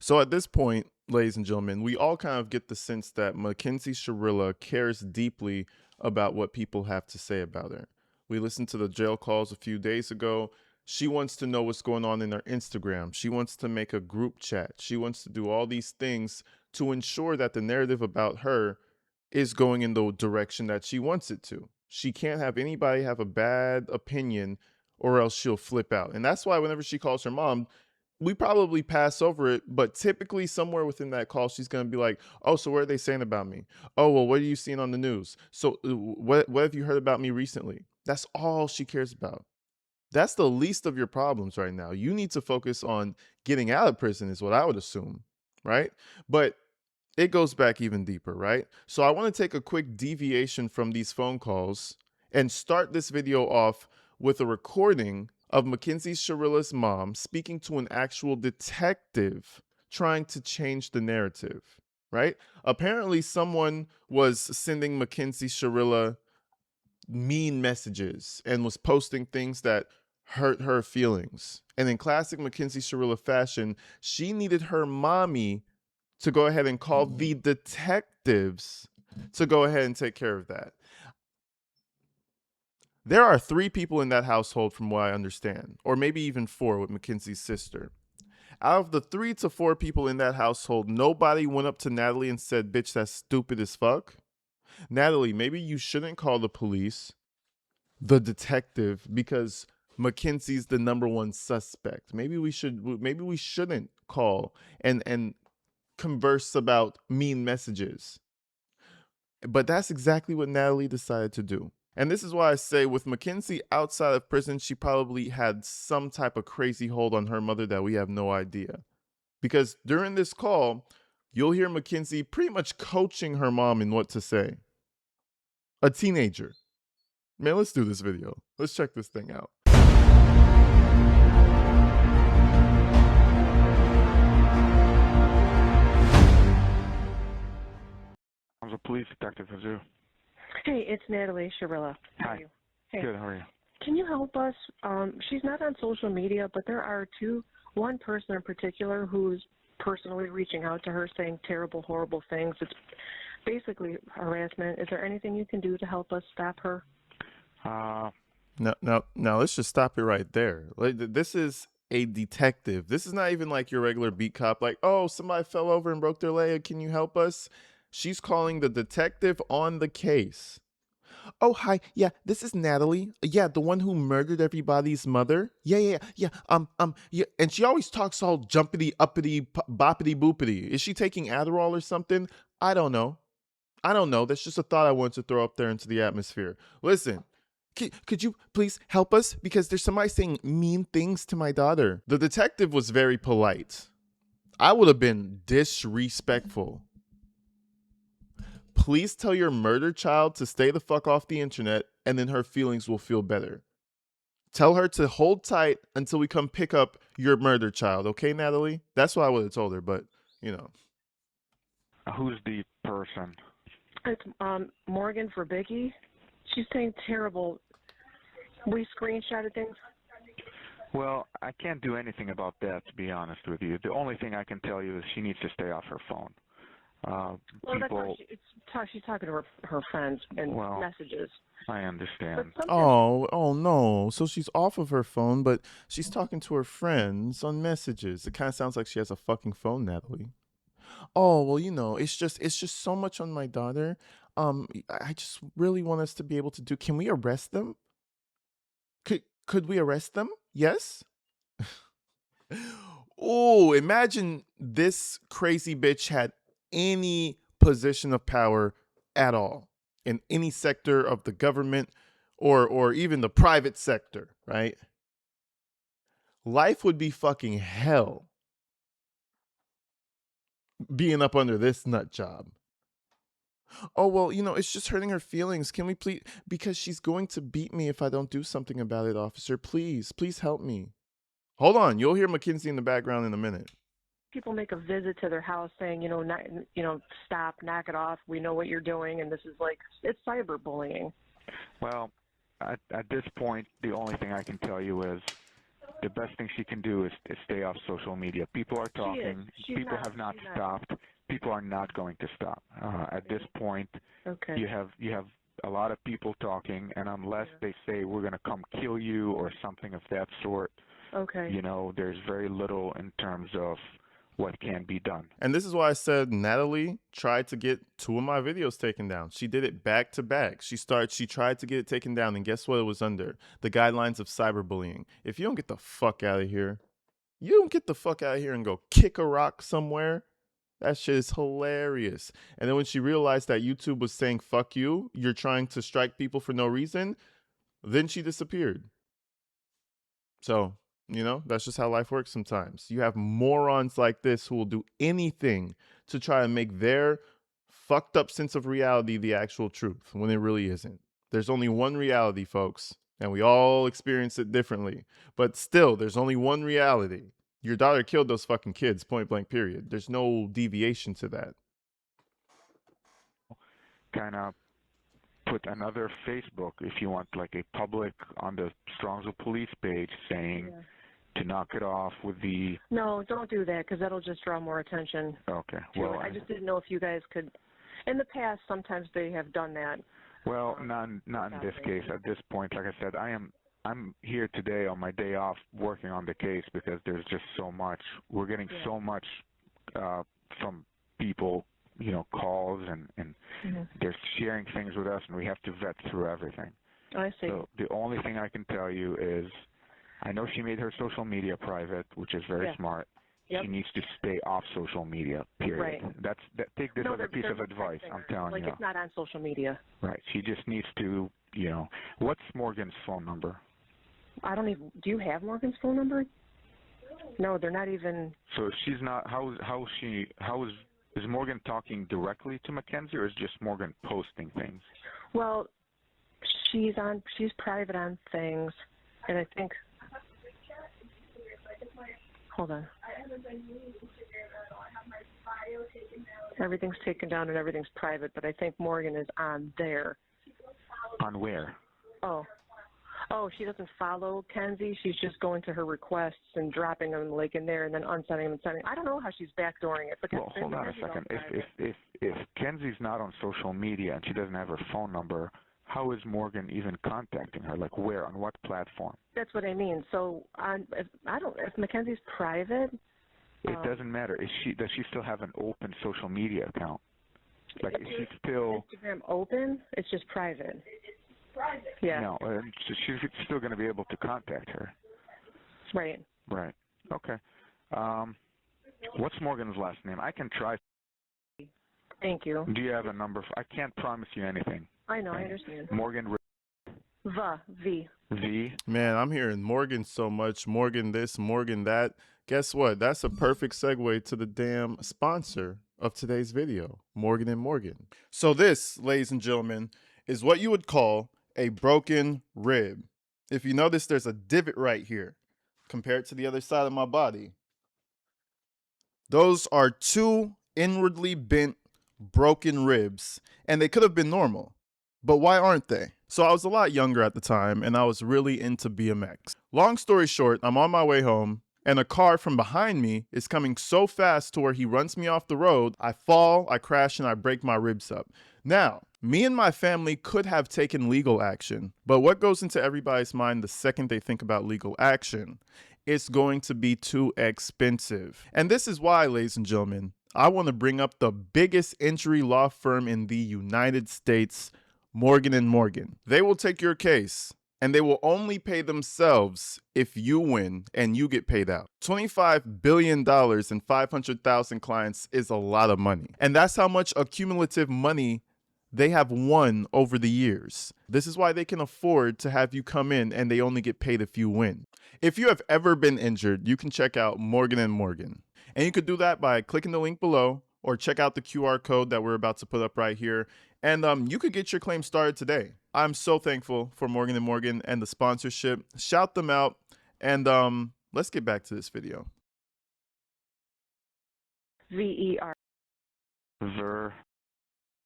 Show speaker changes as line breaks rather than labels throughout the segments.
So at this point, ladies and gentlemen, we all kind of get the sense that Mackenzie Shirilla cares deeply about what people have to say about her. We listened to the jail calls a few days ago. She wants to know what's going on in her Instagram. She wants to make a group chat. She wants to do all these things to ensure that the narrative about her is going in the direction that she wants it to. She can't have anybody have a bad opinion or else she'll flip out. And that's why whenever she calls her mom, we probably pass over it, but typically somewhere within that call, she's going to be like, "Oh, so what are they saying about me? Oh, well, what are you seeing on the news? So what have you heard about me recently?" That's all she cares about. That's the least of your problems right now. You need to focus on getting out of prison is what I would assume, right? But it goes back even deeper, right? So I want to take a quick deviation from these phone calls and start this video off with a recording of Mackenzie Shirilla's mom speaking to an actual detective trying to change the narrative, right? Apparently, someone was sending Mackenzie Shirilla mean messages and was posting things that hurt her feelings. And in classic Mackenzie Shirilla fashion, she needed her mommy to go ahead and call the detectives to go ahead and take care of that. There are 3 people in that household from what I understand, or maybe even 4 with Mackenzie's sister. Out of the 3 to 4 people in that household, nobody went up to Natalie and said, "Bitch, that's stupid as fuck." Natalie, maybe you shouldn't call the police, the detective, because Mackenzie's the number 1 suspect. Maybe we shouldn't call and converse about mean messages. But that's exactly what Natalie decided to do. And this is why I say with Mackenzie outside of prison, she probably had some type of crazy hold on her mother that we have no idea. Because during this call, you'll hear Mackenzie pretty much coaching her mom in what to say. A teenager. Man, let's do this video. Let's check this thing out.
I'm a police detective, Hazu.
Hey, it's Natalie Shirilla. How
Hi.
are you? Hey.
Good, how are you?
Can you help us? She's not on social media, but there are one person in particular who's personally reaching out to her saying terrible, horrible things. It's basically harassment. Is there anything you can do to help us stop her?
No, let's just stop it right there. This is a detective. This is not even like your regular beat cop, like, "Oh, somebody fell over and broke their leg. Can you help us?" She's calling the detective on the case. "Oh, hi. Yeah, this is Natalie. Yeah, the one who murdered everybody's mother. Yeah. Yeah." And she always talks all jumpity, uppity, boppity, boopity. Is she taking Adderall or something? I don't know. That's just a thought I wanted to throw up there into the atmosphere. Listen, could you please help us? Because there's somebody saying mean things to my daughter. The detective was very polite. I would have been disrespectful. "Please tell your murdered child to stay the fuck off the internet, and then her feelings will feel better. Tell her to hold tight until we come pick up your murdered child, okay, Natalie?" That's what I would have told her, but, you know.
Who's the person?
It's Morgan for Biggie. She's saying terrible. We screenshotted things.
Well, I can't do anything about that, to be honest with you. The only thing I can tell you is she needs to stay off her phone.
Well, that's how she's talking to her friends and messages.
I understand.
Oh no. So she's off of her phone, but she's talking to her friends on messages. It kind of sounds like she has a fucking phone, Natalie. "Oh, well, it's just so much on my daughter. I just really want us to be able to do. Can we arrest them? Could we arrest them? Yes?" Oh, imagine this crazy bitch had any position of power at all in any sector of the government or even the private sector, right? Life would be fucking hell being up under this nut job. "Oh, well, it's just hurting her feelings. Can we please, because she's going to beat me if I don't do something about it, officer. Please help me." Hold on, you'll hear Mackenzie in the background in a minute.
People make a visit to their house saying, stop, knock it off. We know what you're doing, and this is it's cyberbullying.
Well, at this point, the only thing I can tell you is the best thing she can do is stay off social media. People are
She is.
talking. People have not
She's not.
stopped. People are not going to stop. At this point,
Okay.
you have a lot of people talking, and unless they say we're going to come kill you or something of that sort,
Okay.
you know, there's very little in terms of what can be done.
And this is why I said Natalie tried to get 2 of my videos taken down. She did it back to back. She tried to get it taken down, and guess what it was under? The guidelines of cyberbullying. If you don't get the fuck out of here, you don't get the fuck out of here and go kick a rock somewhere. That shit is hilarious. And then when she realized that YouTube was saying, fuck you, you're trying to strike people for no reason, then she disappeared. So, you know, that's just how life works sometimes. You have morons like this who will do anything to try and make their fucked up sense of reality the actual truth when it really isn't. There's only one reality, folks, and we all experience it differently. But still, there's only one reality. Your daughter killed those fucking kids, point blank, period. There's no deviation to that.
Kind of put another Facebook, if you want, like a public on the Strongsville police page saying to knock it off with the...
No, don't do that because that'll just draw more attention.
Okay.
To
Well,
it. I just didn't know if you guys could. In the past, sometimes they have done that.
Well, not in this case. At this point, like I said, I'm here today on my day off working on the case because there's just so much. We're getting so much from people, you know, calls and they're sharing things with us, and we have to vet through everything.
I see.
So the only thing I can tell you is I know she made her social media private, which is very smart.
Yep.
She needs to stay off social media, period.
Right.
Take this as a piece of advice, I'm telling you.
Like it's not on social media.
Right. She just needs to, you know, what's Morgan's phone number?
I don't even, do you have Morgan's phone number? No, they're not even.
So if she's not, is Morgan talking directly to Mackenzie, or is just Morgan posting things?
Well, she's private on things, and I think, hold on. Everything's taken down and everything's private, but I think Morgan is on there.
On where?
Oh, she doesn't follow Kenzie. She's just going to her requests and dropping them like in there and then unsetting them and sending. I don't know how she's backdooring it.
Well, hold on a second. If Kenzie's not on social media and she doesn't have her phone number, how is Morgan even contacting her? Like where? On what platform?
That's what I mean. So if Mackenzie's private,
it doesn't matter. Does she still have an open social media account? Like is she still
Instagram open? It's just private.
Private.
Yeah.
No, she's still going to be able to contact her.
Right.
Right. Okay. What's Morgan's last name? I can try.
Thank you.
Do you have a number? I can't promise you anything.
I know. I understand.
Morgan.
V.
Man, I'm hearing Morgan so much. Morgan this, Morgan that. Guess what? That's a perfect segue to the damn sponsor of today's video, Morgan & Morgan. So this, ladies and gentlemen, is what you would call a broken rib. If you notice, there's a divot right here compared to the other side of my body. Those are 2 inwardly bent broken ribs, and they could have been normal. But why aren't they? So I was a lot younger at the time, and I was really into BMX. Long story short, I'm on my way home, and a car from behind me is coming so fast to where he runs me off the road. I fall, I crash, and I break my ribs up. Now, me and my family could have taken legal action, but what goes into everybody's mind the second they think about legal action? It's going to be too expensive. And this is why, ladies and gentlemen, I want to bring up the biggest injury law firm in the United States, Morgan & Morgan. They will take your case, and they will only pay themselves if you win and you get paid out. $25 billion and 500,000 clients is a lot of money. And that's how much accumulative money they have won over the years. This is why they can afford to have you come in and they only get paid if you win. If you have ever been injured, you can check out Morgan & Morgan. And you could do that by clicking the link below or check out the QR code that we're about to put up right here. And you could get your claim started today. I'm so thankful for Morgan & Morgan and the sponsorship. Shout them out. And let's get back to this video.
VER.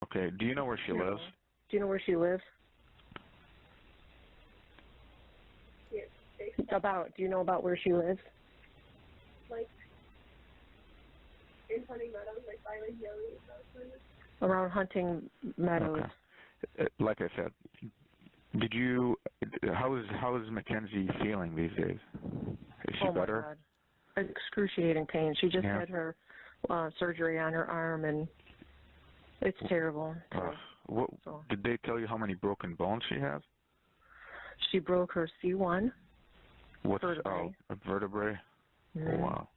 Okay. Do you know where she lives?
Do you know where she lives? About? Do you know about where she lives?
Like in Hunting Meadows, like by like Yelly and stuff.
Around Hunting Meadows.
Okay. Like I said, did you? How is Mackenzie feeling these days? Is she better?
My God. Excruciating pain. She just had her surgery on her arm, and it's terrible.
Did they tell you how many broken bones she has?
She broke her C1
vertebrae. A vertebrae?
Mm-hmm.
Oh, wow.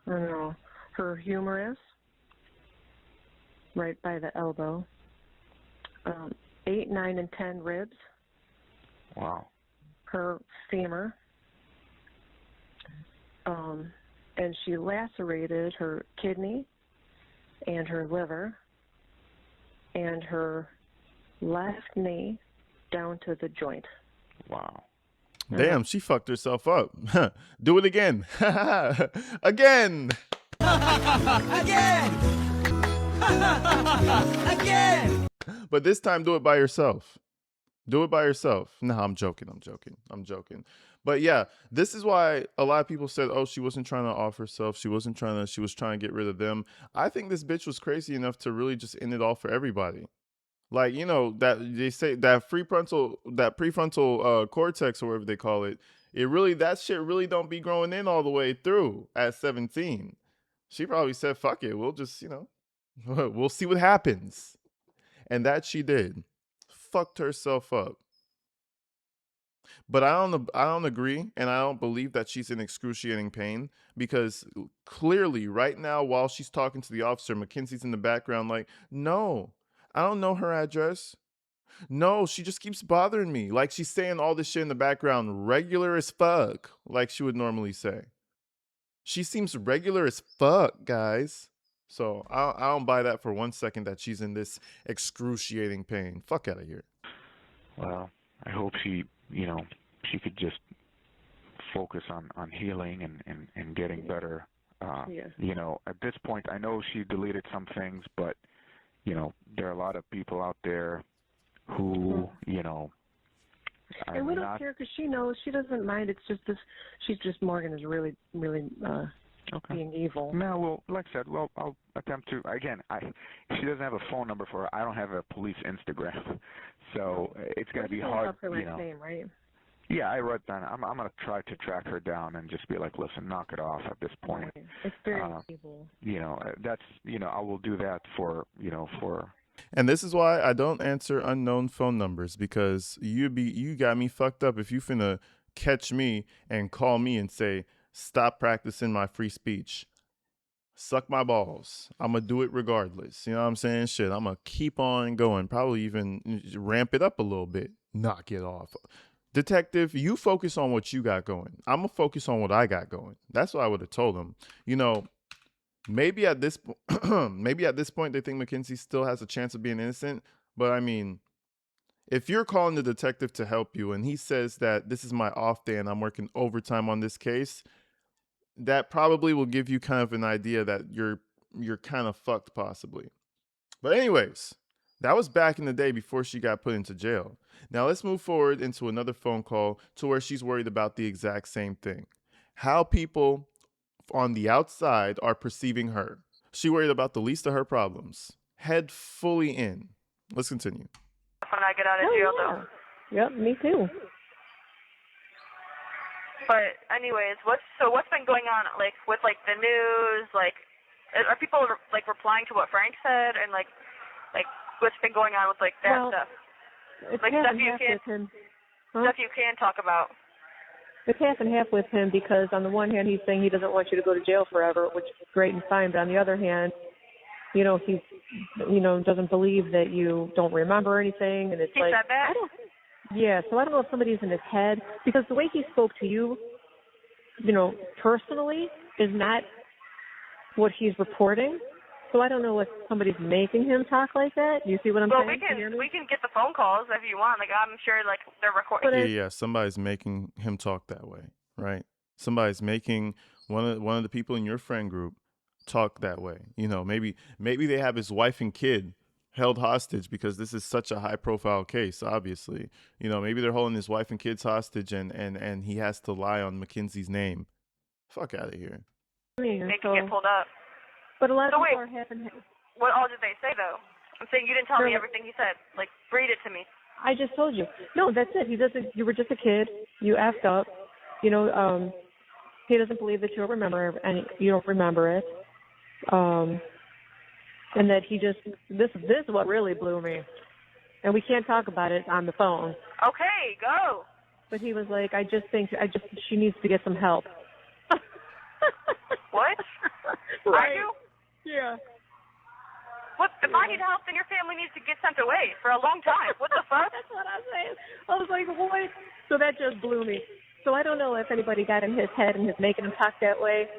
No, her humerus, right by the elbow. 8, 9, and 10 ribs.
Wow.
Her femur. And she lacerated her kidney and her liver and her left knee down to the joint.
Wow.
Damn, she fucked herself up. Do it again. Again. Again. Again. But this time, do it by yourself. Do it by yourself. No, I'm joking. But yeah, this is why a lot of people said, oh, she wasn't trying to off herself. She was trying to get rid of them. I think this bitch was crazy enough to really just end it all for everybody. Like, you know, that they say that prefrontal cortex or whatever they call it, that shit really don't be growing in all the way through at 17. She probably said, fuck it. We'll just, we'll see what happens. And that she did. Fucked herself up. But I don't agree, and I don't believe that she's in excruciating pain, because clearly right now while she's talking to the officer, Mackenzie's in the background like, no, I don't know her address. No, she just keeps bothering me. Like, she's saying all this shit in the background, regular as fuck, like she would normally say. She seems regular as fuck, guys. So I don't buy that for 1 second that she's in this excruciating pain. Fuck out of here.
Well, I hope she could just focus on healing and getting better. At this point, I know she deleted some things, but, there are a lot of people out there who,
and we don't care, because she knows, she doesn't mind. It's just Morgan is really, really being evil.
No, well, like I said, I'll attempt to, again, she doesn't have a phone number for her. I don't have a police Instagram. So it's going to be hard,
her last name, right?
Yeah, I wrote that. I'm going to try to track her down and just be like, listen, knock it off at this point.
It's very evil.
That's, I will do that for.
And this is why I don't answer unknown phone numbers, because you got me fucked up if you finna catch me and call me and say, stop practicing my free speech. Suck my balls. I'm going to do it regardless. You know what I'm saying? Shit, I'm going to keep on going. Probably even ramp it up a little bit. Knock it off. Detective, you focus on what you got going. I'm going to focus on what I got going. That's what I would have told him. Maybe at this point they think Mackenzie still has a chance of being innocent. But I mean, if you're calling the detective to help you and he says that this is my off day and I'm working overtime on this case, that probably will give you kind of an idea that you're kind of fucked possibly. But anyways, that was back in the day before she got put into jail. Now let's move forward into another phone call to where she's worried about the exact same thing. How people on the outside are perceiving her. She worried about the least of her problems. Head fully in. Let's continue.
When I get out of jail, though.
Yep, me too.
But anyways, what's been going on, like, with, like, the news, like, are people, like, replying to what Frank said, and, like what's been going on with, like, that stuff? Like, stuff you can talk about.
It's half and half with him, because on the one hand, he's saying he doesn't want you to go to jail forever, which is great and fine, but on the other hand, he's, doesn't believe that you don't remember anything, and it's
he
like,
said that?
Yeah, so I don't know if somebody's in his head, because the way he spoke to you, personally, is not what he's reporting. So I don't know if somebody's making him talk like that. You see what I'm saying?
Well, we can get the phone calls if you want. Like, I'm sure, like, they're recording.
Yeah, somebody's making him talk that way, right? Somebody's making one of the people in your friend group talk that way. Maybe they have his wife and kid held hostage because this is such a high profile case, obviously. Maybe they're holding his wife and kids hostage and he has to lie on Mackenzie's name. Fuck out of here.
They can get pulled up.
But a lot of
So
people
wait,
are having.
what all did they say though? I'm saying you didn't tell me everything he said. Like, read it to me.
I just told you. No, that's it. He doesn't. You were just a kid. You effed up. He doesn't believe that you don't remember and you don't remember it. And that he just this is what really blew me. And we can't talk about it on the phone.
Okay, go.
But he was like, she needs to get some help.
What?
Right.
Are you?
Yeah.
What? If I need help, then your family needs to get sent away for a long time. What the fuck?
That's what I'm saying. I was like, what? So that just blew me. So I don't know if anybody got in his head and is making him talk that way.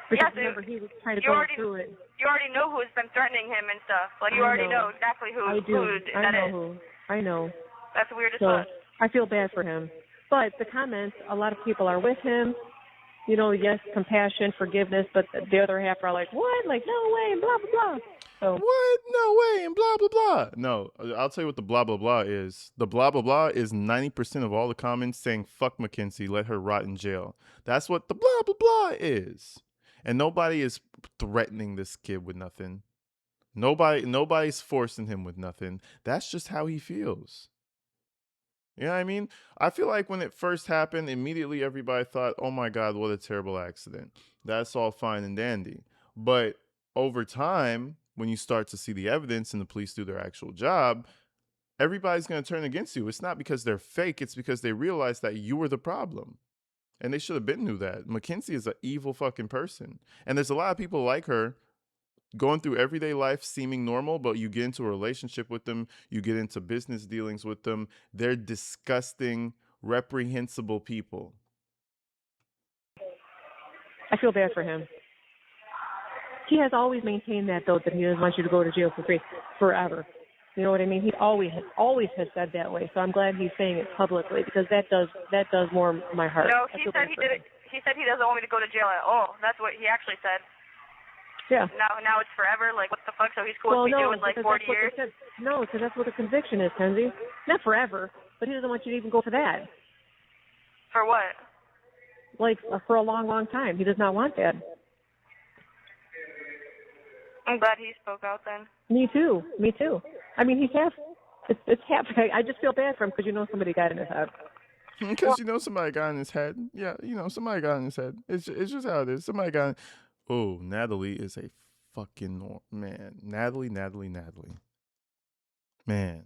Because remember, he was trying to go through it.
You already know who's been threatening him and stuff. Like, you already know exactly who
I do.
that is.
I know.
That's weird as
So
fuck.
I feel bad for him. But the comments, a lot of people are with him. Yes, compassion, forgiveness, but the other half are like, what? Like, no way, and blah, blah, blah. So,
What? No way, and blah, blah, blah. No, I'll tell you what the blah, blah, blah is. The blah, blah, blah is 90% of all the comments saying, fuck Mackenzie, let her rot in jail. That's what the blah, blah, blah is. And nobody is threatening this kid with nothing. Nobody's forcing him with nothing. That's just how he feels. You know what I mean? I feel like when it first happened, immediately everybody thought, oh my God, what a terrible accident. That's all fine and dandy. But over time, when you start to see the evidence and the police do their actual job, everybody's going to turn against you. It's not because they're fake. It's because they realize that you were the problem. And they should have been knew that. Mackenzie is an evil fucking person. And there's a lot of people like her going through everyday life seeming normal, but you get into a relationship with them, you get into business dealings with them. They're disgusting, reprehensible people.
I feel bad for him. He has always maintained that, though, that he doesn't want you to go to jail for free forever. You know what I mean? He always has said that way. So I'm glad he's saying it publicly because that does warm my heart.
No, he said he did it. He said he doesn't want me to go to jail at all. That's what he actually said.
Yeah.
Now it's forever. Like, what the fuck? So he's cool with me doing like 40 years?
No, because that's what the conviction is, Kenzie. Not forever, but he doesn't want you to even go for that.
For what?
Like, for a long, long time. He does not want that.
I'm glad he spoke out then.
Me too. I mean, he's it's happening. I just feel bad for him because somebody got in his head.
Because somebody got in his head. Yeah, somebody got in his head. It's just how it is. Somebody got in. Oh, Natalie is a fucking man. Natalie. Man.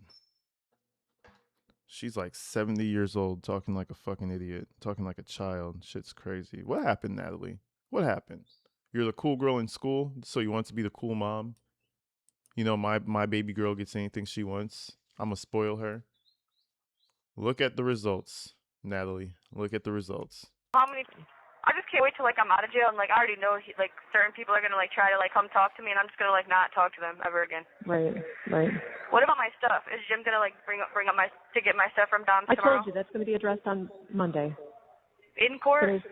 She's like 70 years old, talking like a fucking idiot, talking like a child. Shit's crazy. What happened, Natalie? What happened? You're the cool girl in school, so you want to be the cool mom? My baby girl gets anything she wants. I'm going to spoil her. Look at the results, Natalie. Look at the results.
How many... I just can't wait till I'm out of jail and I already know certain people are gonna try to come talk to me and I'm just gonna not talk to them ever again.
Right.
What about my stuff? Is Jim gonna bring up to get my stuff from Dom's
I
tomorrow?
told you that's gonna be addressed on Monday.
In court?
Today's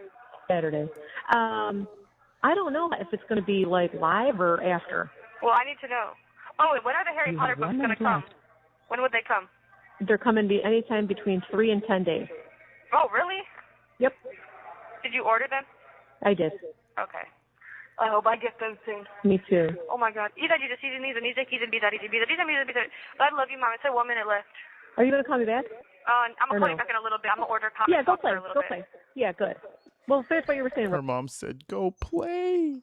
Saturday. I don't know if it's gonna be live or after.
Well, I need to know. Oh, and when are the Harry Potter books gonna come? When would they come?
They're coming anytime between 3 and 10 days.
Oh, really?
Yep.
Did you order them?
I did.
Okay. I hope I get them soon.
Me too.
Oh my God. I love you, Mom. It's 1 minute left.
Are you gonna call me back?
I'm gonna call you back in a little bit. I'm gonna order coffee.
Yeah, go play.
For a little bit.
Yeah, good. Well, finish what you were saying.
Her mom said, "Go play."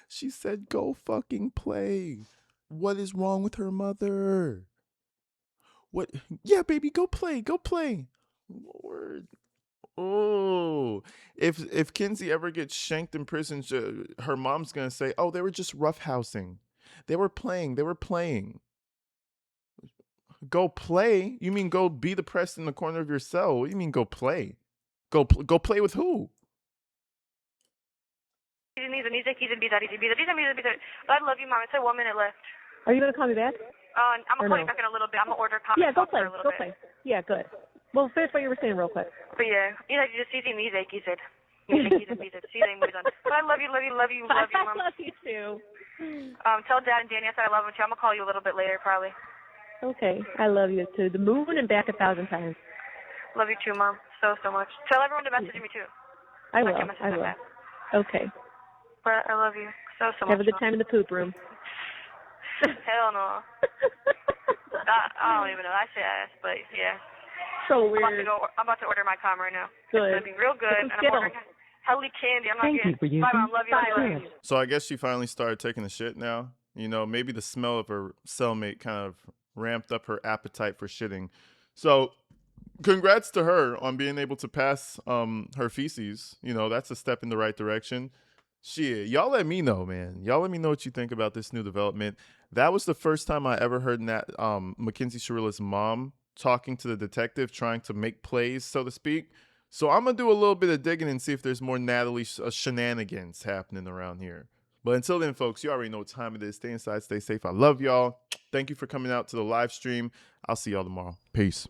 She said, "Go fucking play." What is wrong with her mother? What? Yeah, baby, go play. Go play. Lord. Oh, if Kenzie ever gets shanked in prison, her mom's gonna say, "Oh, they were just roughhousing. They were playing. Go play? You mean go be depressed in the corner of your cell? What do you mean go play? Go play with who?"
I love you, Mom. It's 1 minute left.
Are you gonna call me back?
I'm gonna call you back in a little bit. I'm gonna order coffee.
Yeah, go play.
For a little bit.
Play. Yeah, good. Well, finish what you were saying real quick.
But yeah, I love you,
I love you too.
Tell Dad and Danny I said I love them too. I'm gonna call you a little bit later, probably.
Okay, I love you to the moon and back 1,000 times.
Love you too, Mom. So much. Tell everyone to message me too.
I will.
can't message
I
them
will.
back.
Okay.
But I love you so much.
Have a good time in the poop room.
Hell no. I don't even know. I say ass, but yeah.
So
I'm
weird.
about to order my com right now.
Good.
It's gonna be real good, and I'm ordering Helly candy. I'm not getting. Bye, Mom. Love you. Love you.
So I guess she finally started taking a shit now. You know, maybe the smell of her cellmate kind of ramped up her appetite for shitting. So congrats to her on being able to pass her feces. You know, that's a step in the right direction. Shit, y'all let me know, man. Y'all let me know what you think about this new development. That was the first time I ever heard Mackenzie Shirilla's mom talking to the detective, trying to make plays, so to speak. So I'm going to do a little bit of digging and see if there's more Natalie shenanigans happening around here. But until then, folks, you already know what time it is. Stay inside, stay safe. I love y'all. Thank you for coming out to the live stream. I'll see y'all tomorrow. Peace.